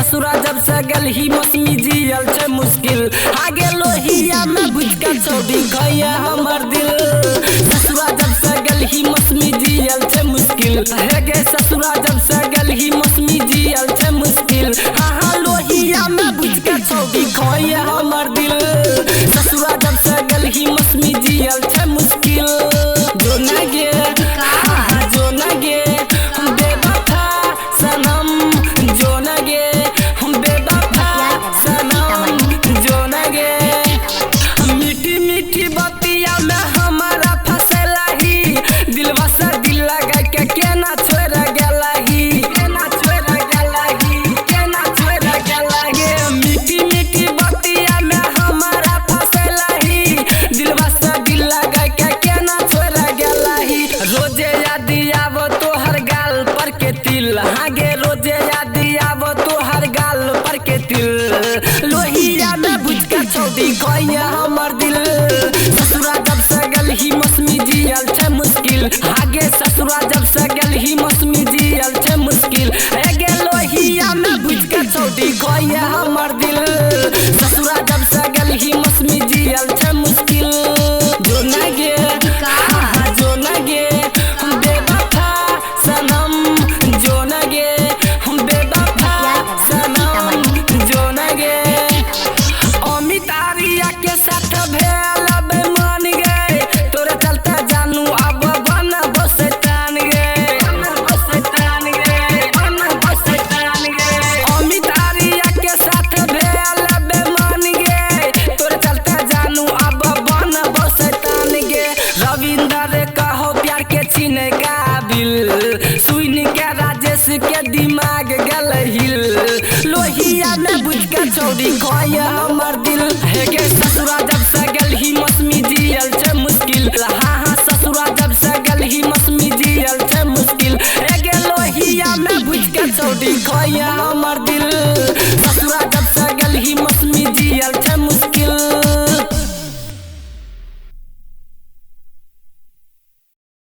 ससुरा जब से गल ही मौसमी जियल छे मुश्किल आगे लोहिया में बुझ के चौड़ी गया हमर दिल ससुरा जब से गल ही मौसमी जियल छे मुश्किल हे गे ससुरा जब से गल ही मौसमी जियल छे मुश्किल हाँ लोहिया में बुझ के चौड़ी गया हमर दिल ससुरा जब से गल ही मौसमी जियल छे मुश्किल जो न गे जो न गे बेवफा सनम जो न गे बेवफा सनम जो न गे मीठी मीठी बतिया में हमारा फसेला ही दिलवा से दिल लगा के केना छोड़ गेला ही केना छोड़ गेला ही केना छोड़ गेला गे मीठी मीठी बतिया में हमारा फसेला ही दिलवा से दिल लगा के केना छोड़ गेला ही रोजे याद आवो तोहर गाल पर के तिल हाँ गे रोजे याद आवो तोहर गाल पर के तिल लोहिया में बुझ के चौड़ी गया हमर दिल ससुरा जब से गल ही मौसमी जियल छे मुश्किल आगे ससुरा जब से गल ही मौसमी जियल छे मुश्किल आगे लोहिया में बुझ के चौड़ी गया हमर दिल ससुरा जब से गल ही मौसमी जियल छे मुश्किल जो न गे जो न गे बेवफा सनम जो न गे बेवफा सनम जो न गे अमित आर्या के साथ भेल बेमान गे तोरे चलते जानू अब बन बसतान गे बसतान गे बन बसतान गे अमित आर्या के साथ भेल बेमान गे तोरे चलते जानू अब बन बसतान गे रविंदर कहो प्यार के छीने काबिल सुन के राजेश के दिमाग गल हिल लोहिया में बुझ के चौड़ी गया हमर दिल हे गे